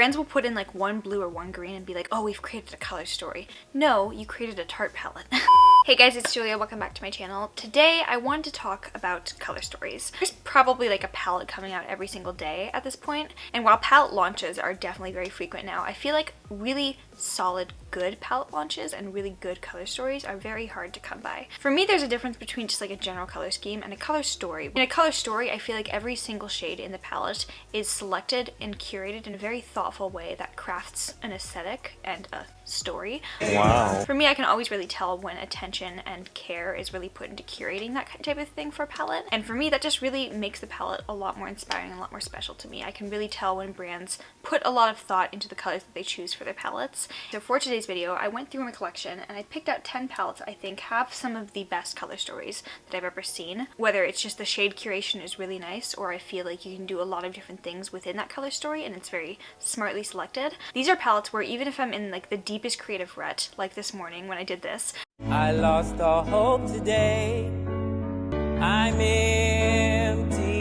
Brands will put in like one blue or one green and be like, oh, we've created a color story. No, you created a Tarte palette. Hey guys, it's Julia. Welcome back to my channel. Today I wanted to talk about color stories. There's probably like a palette coming out every single day at this point, and while palette launches are definitely very frequent now, I feel like really solid, good palette launches and really good color stories are very hard to come by. For me, there's a difference between just like a general color scheme and a color story. In a color story, I feel like every single shade in the palette is selected and curated in a very thoughtful way that crafts an aesthetic and a story. Wow. For me, I can always really tell when attention and care is really put into curating that type of thing for a palette. And for me, that just really makes the palette a lot more inspiring and a lot more special to me. I can really tell when brands put a lot of thought into the colors that they choose for their palettes. So for today's video, I went through my collection and I picked out 10 palettes I think have some of the best color stories that I've ever seen. Whether it's just the shade curation is really nice, or I feel like you can do a lot of different things within that color story and it's very smartly selected. These are palettes where even if I'm in like the deepest creative rut, like this morning when I did this, I lost all hope today, I'm empty.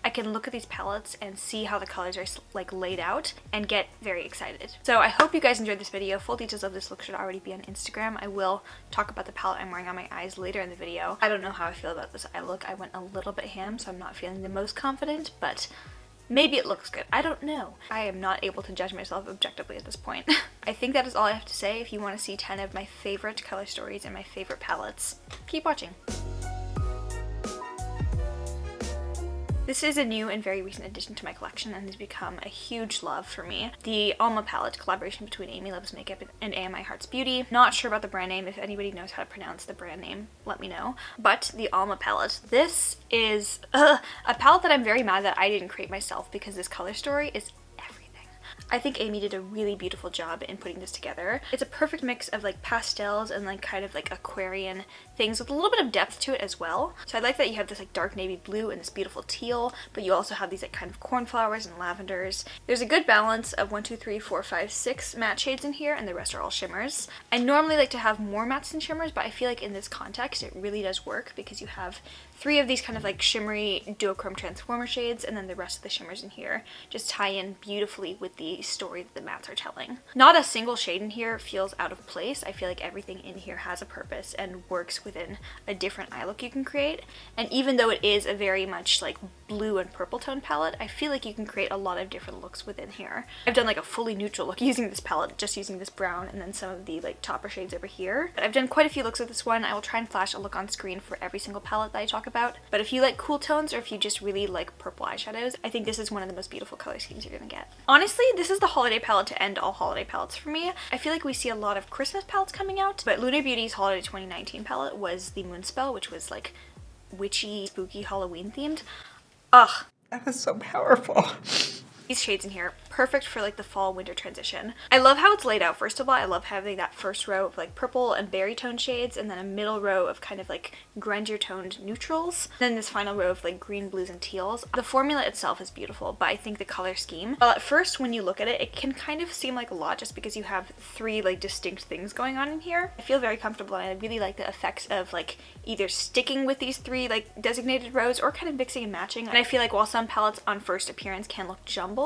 I can look at these palettes and see how the colors are like laid out and get very excited. So I hope you guys enjoyed this video. Full details of this look should already be on Instagram. I will talk about the palette I'm wearing on my eyes later in the video. I don't know how I feel about this eye look. I went a little bit ham, so I'm not feeling the most confident, but maybe it looks good. I don't know. I am not able to judge myself objectively at this point. I think that is all I have to say. If you want to see 10 of my favorite color stories and my favorite palettes, keep watching. This is a new and very recent addition to my collection and has become a huge love for me. The Alma palette, collaboration between Amy Loves Makeup and AMI Hearts Beauty. Not sure about the brand name. If anybody knows how to pronounce the brand name, let me know. But the Alma palette. This is a palette that I'm very mad that I didn't create myself because this color story is I think Amy did a really beautiful job in putting this together. It's a perfect mix of like pastels and like kind of like Aquarian things with a little bit of depth to it as well. So I like that you have this like dark navy blue and this beautiful teal, but you also have these like kind of cornflowers and lavenders. There's a good balance of 1, 2, 3, 4, 5, 6 matte shades in here, and the rest are all shimmers. I normally like to have more mattes than shimmers, but I feel like in this context it really does work because you have 3 of these kind of like shimmery duochrome transformer shades, and then the rest of the shimmers in here just tie in beautifully with the story that the mattes are telling. Not a single shade in here feels out of place. I feel like everything in here has a purpose and works within a different eye look you can create. And even though it is a very much like blue and purple tone palette, I feel like you can create a lot of different looks within here. I've done like a fully neutral look using this palette, just using this brown and then some of the like topper shades over here. But I've done quite a few looks with this one. I will try and flash a look on screen for every single palette that I talk about. But if you like cool tones or if you just really like purple eyeshadows, I think this is one of the most beautiful color schemes you're gonna get. Honestly, this is the holiday palette to end all holiday palettes for me. I feel like we see a lot of Christmas palettes coming out, but Lunar Beauty's Holiday 2019 palette was the Moonspell, which was like witchy, spooky, Halloween themed. Ugh. That was so powerful. These shades in here, perfect for like the fall winter transition. I love how it's laid out. First of all, I love having that first row of like purple and berry tone shades, and then a middle row of kind of like grungier toned neutrals. Then this final row of like green, blues, and teals. The formula itself is beautiful, but I think the color scheme, well, at first when you look at it, it can kind of seem like a lot just because you have 3 like distinct things going on in here. I feel very comfortable and I really like the effects of like either sticking with these 3 like designated rows or kind of mixing and matching. And I feel like while some palettes on first appearance can look jumbled,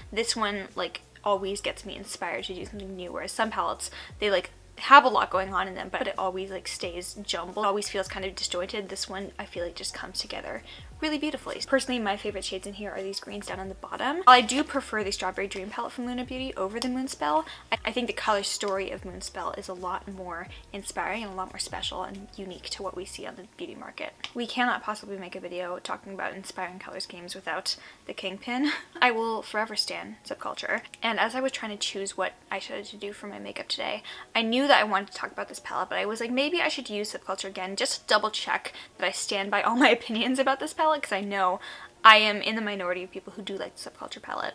this one like always gets me inspired to do something new, whereas some palettes, they like have a lot going on in them, but it always like stays jumbled. It always feels kind of disjointed. This one I feel like just comes together really beautifully. Personally, my favorite shades in here are these greens down on the bottom. While I do prefer the Strawberry Dream palette from Lunar Beauty over the Moonspell, I think the color story of Moonspell is a lot more inspiring and a lot more special and unique to what we see on the beauty market. We cannot possibly make a video talking about inspiring color schemes without the kingpin. I will forever stan Subculture. And as I was trying to choose what eyeshadow to do for my makeup today, I knew that I wanted to talk about this palette, but I was like, maybe I should use Subculture again just to double check that I stand by all my opinions about this palette, because I know I am in the minority of people who do like the Subculture palette.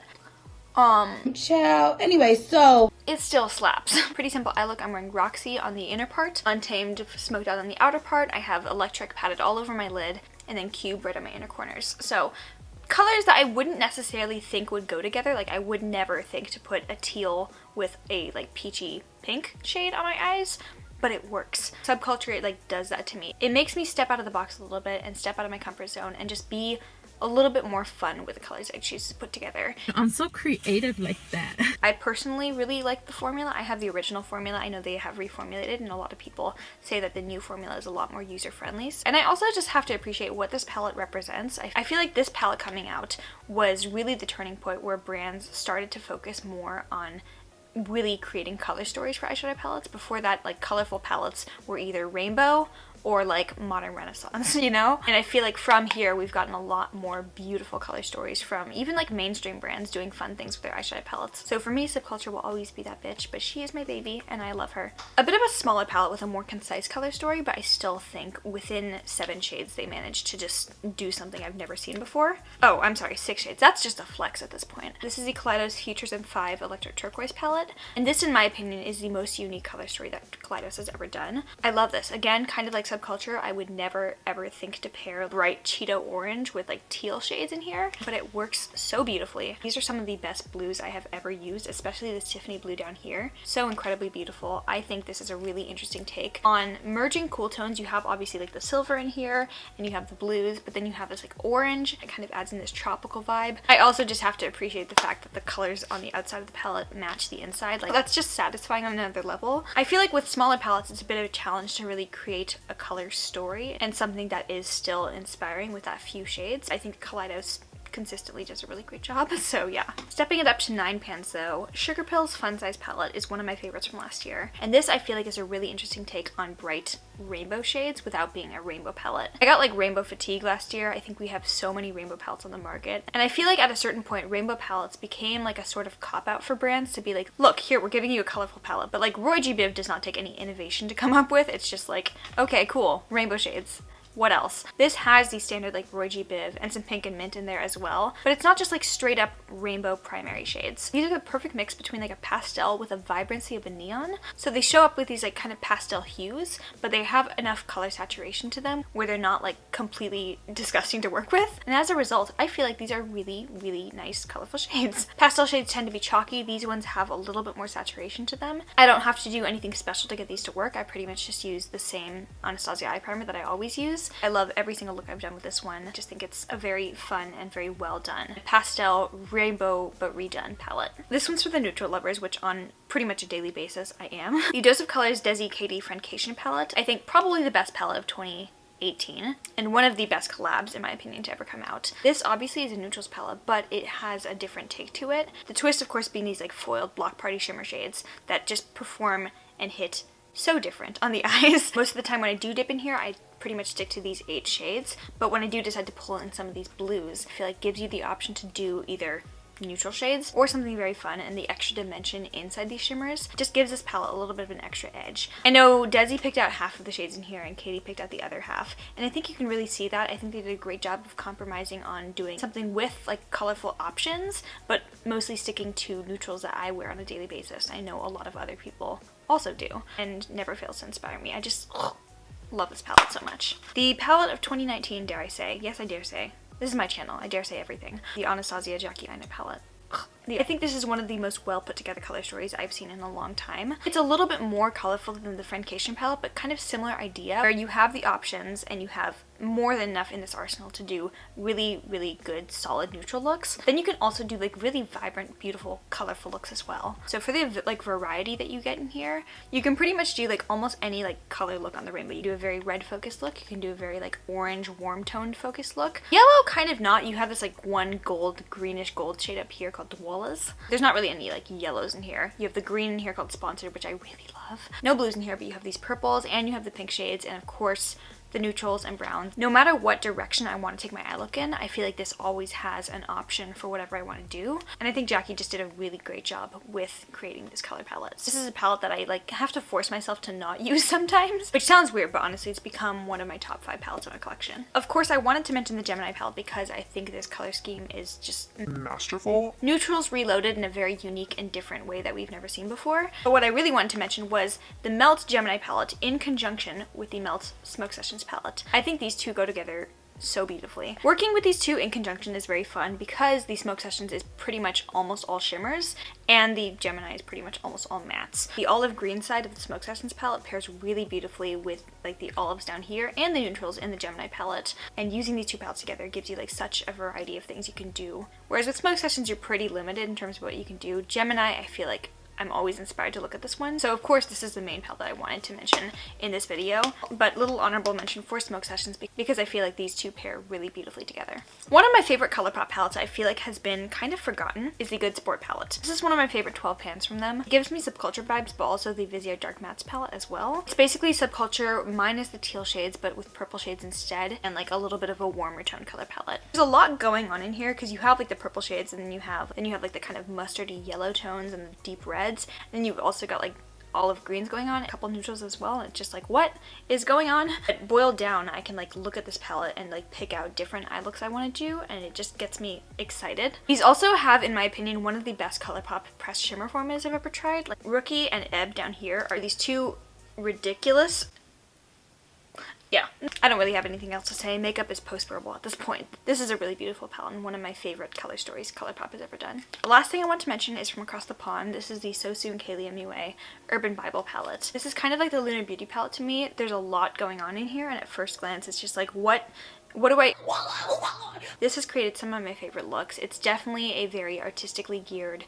Ciao. Anyway, so it still slaps. Pretty simple eye look. I'm wearing Roxy on the inner part, Untamed smoked out on the outer part. I have Electric padded all over my lid, and then Cube right on my inner corners. So colors that I wouldn't necessarily think would go together. Like I would never think to put a teal with a like peachy pink shade on my eyes, but it works. Subculture, it like does that to me. It makes me step out of the box a little bit and step out of my comfort zone and just be a little bit more fun with the colors I choose to put together. I'm so creative like that. I personally really like the formula. I have the original formula. I know they have reformulated, and a lot of people say that the new formula is a lot more user-friendly. And I also just have to appreciate what this palette represents. I feel like this palette coming out was really the turning point where brands started to focus more on really creating color stories for eyeshadow palettes. Before that, like, colorful palettes were either rainbow or like modern renaissance, you know? And I feel like from here we've gotten a lot more beautiful color stories from even like mainstream brands doing fun things with their eyeshadow palettes. So for me, Subculture will always be that bitch, but she is my baby and I love her. A bit of a smaller palette with a more concise color story, but I still think within 7 shades they managed to just do something I've never seen before. Oh, I'm sorry, 6 shades. That's just a flex at this point. This is the Kaleidos Futures in 5 Electric Turquoise palette, and this in my opinion is the most unique color story that Kaleidos has ever done. I love this. Again, kind of like Subculture, I would never ever think to pair bright Cheeto orange with like teal shades in here, but it works so beautifully. These are some of the best blues I have ever used, especially this Tiffany blue down here. So incredibly beautiful. I think this is a really interesting take on merging cool tones. You have obviously like the silver in here and you have the blues, but then you have this like orange. It kind of adds in this tropical vibe. I also just have to appreciate the fact that the colors on the outside of the palette match the inside. Like, that's just satisfying on another level. I feel like with smaller palettes it's a bit of a challenge to really create a color story and something that is still inspiring with that few shades. I think Kaleidos consistently does a really great job, so yeah. Stepping it up to 9 pans though, Sugar Pill's Fun Size palette is one of my favorites from last year, and this I feel like is a really interesting take on bright rainbow shades without being a rainbow palette. I got like rainbow fatigue last year. I think we have so many rainbow palettes on the market, and I feel like at a certain point rainbow palettes became like a sort of cop-out for brands to be like, look, here, we're giving you a colorful palette, but like Roy G. Biv does not take any innovation to come up with. It's just like, okay, cool, rainbow shades. What else? This has the standard like Roy G. Biv and some pink and mint in there as well, but it's not just like straight up rainbow primary shades. These are the perfect mix between like a pastel with a vibrancy of a neon. So they show up with these like kind of pastel hues, but they have enough color saturation to them where they're not like completely disgusting to work with. And as a result, I feel like these are really, really nice colorful shades. Pastel shades tend to be chalky. These ones have a little bit more saturation to them. I don't have to do anything special to get these to work. I pretty much just use the same Anastasia eye primer that I always use. I love every single look I've done with this one. I just think it's a very fun and very well done pastel rainbow but redone palette. This one's for the neutral lovers, which on pretty much a daily basis I am. The Dose of Colors Desi Katy Friendcation palette, I think probably the best palette of 2018 and one of the best collabs in my opinion to ever come out. This obviously is a neutrals palette, but it has a different take to it. The twist of course being these like foiled block party shimmer shades that just perform and hit so different on the eyes. Most of the time when I do dip in here, I pretty much stick to these 8 shades, but when I do decide to pull in some of these blues, I feel like it gives you the option to do either neutral shades or something very fun, and the extra dimension inside these shimmers just gives this palette a little bit of an extra edge. I know Desi picked out half of the shades in here and Katy picked out the other half, and I think you can really see that. I think they did a great job of compromising on doing something with like colorful options, but mostly sticking to neutrals that I wear on a daily basis. I know a lot of other people also do, and never fails to inspire me. I just love this palette so much. The palette of 2019, dare I say, yes I dare say, this is my channel, I dare say everything, the Anastasia Jackie Aina palette. I think this is one of the most well put together color stories I've seen in a long time. It's a little bit more colorful than the Friendcation palette, but kind of similar idea where you have the options and you have more than enough in this arsenal to do really, really good solid neutral looks. Then you can also do like really vibrant, beautiful, colorful looks as well. So for the like variety that you get in here, you can pretty much do like almost any like color look on the rainbow. You do a very red focused look, you can do a very like orange warm toned focused look. Yellow kind of not. You have this like one gold, greenish gold shade up here called Dwalas. There's not really any like yellows in here. You have the green in here called Sponsored, which I really love. No blues in here, but you have these purples and you have the pink shades, and of course the neutrals and browns. No matter what direction I want to take my eye look in, I feel like this always has an option for whatever I want to do. And I think Jackie just did a really great job with creating this color palette. This is a palette that I like have to force myself to not use sometimes, which sounds weird, but honestly it's become one of my top 5 palettes in my collection. Of course, I wanted to mention the Gemini palette because I think this color scheme is just masterful. Neutrals reloaded in a very unique and different way that we've never seen before. But what I really wanted to mention was the Melt Gemini palette in conjunction with the Melt Smoke Sessions palette. I think these two go together so beautifully. Working with these two in conjunction is very fun because the Smoke Sessions is pretty much almost all shimmers and the Gemini is pretty much almost all mattes. The olive green side of the Smoke Sessions palette pairs really beautifully with like the olives down here and the neutrals in the Gemini palette, and using these two palettes together gives you like such a variety of things you can do. Whereas with Smoke Sessions you're pretty limited in terms of what you can do. Gemini, I feel like I'm always inspired to look at this one. So of course this is the main palette that I wanted to mention in this video, but little honorable mention for Smoke Sessions because I feel like these two pair really beautifully together. One of my favorite Colourpop palettes I feel like has been kind of forgotten is the Good Sport palette. This is one of my favorite 12 pans from them. It gives me Subculture vibes, but also the Vizio Dark Mattes palette as well. It's basically Subculture minus the teal shades but with purple shades instead, and like a little bit of a warmer tone color palette. There's a lot going on in here because you have like the purple shades and then you have like the kind of mustardy yellow tones and the deep reds. Then you've also got like olive greens going on, a couple neutrals as well, and it's just like, what is going on? But boiled down, I can like look at this palette and like pick out different eye looks I want to do, and it just gets me excited. These also have, in my opinion, one of the best Colourpop pressed shimmer formulas I've ever tried. Like Rookie and Ebb down here are these two ridiculous. Yeah, I don't really have anything else to say. Makeup is post-wearable at this point. This is a really beautiful palette and one of my favorite color stories Colourpop has ever done. The last thing I want to mention is from across the pond. This is the So Soon Kaylee MUA Urban Bible palette. This is kind of like the Lunar Beauty palette to me. There's a lot going on in here, and at first glance it's just like, what do I... This has created some of my favorite looks. It's definitely a very artistically geared,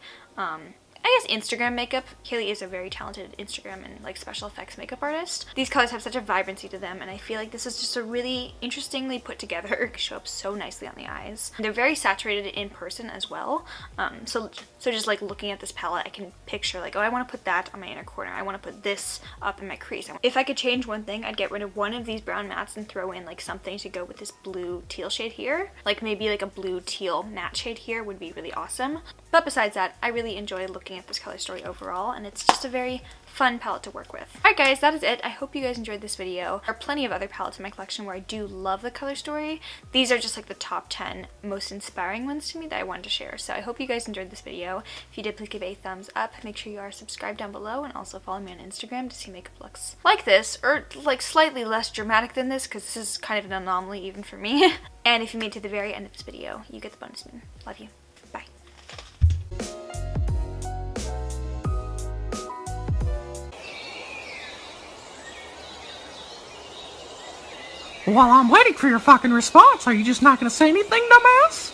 I guess Instagram makeup. Kaylee is a very talented Instagram and like special effects makeup artist. These colors have such a vibrancy to them, and I feel like this is just a really interestingly put together, show up so nicely on the eyes. They're very saturated in person as well. So just like looking at this palette, I can picture like, oh, I want to put that on my inner corner. I want to put this up in my crease. If I could change one thing, I'd get rid of one of these brown mattes and throw in like something to go with this blue teal shade here. Like maybe like a blue teal matte shade here would be really awesome. But besides that, I really enjoy looking at this color story overall, and it's just a very fun palette to work with. Alright guys, that is it. I hope you guys enjoyed this video. There are plenty of other palettes in my collection where I do love the color story. These are just like the top 10 most inspiring ones to me that I wanted to share. So I hope you guys enjoyed this video. If you did, please give a thumbs up. Make sure you are subscribed down below, and also follow me on Instagram to see makeup looks like this, or like slightly less dramatic than this, because this is kind of an anomaly even for me. And if you made it to the very end of this video, you get the bonus moon. Love you. Bye. While I'm waiting for your fucking response, are you just not gonna say anything, dumbass?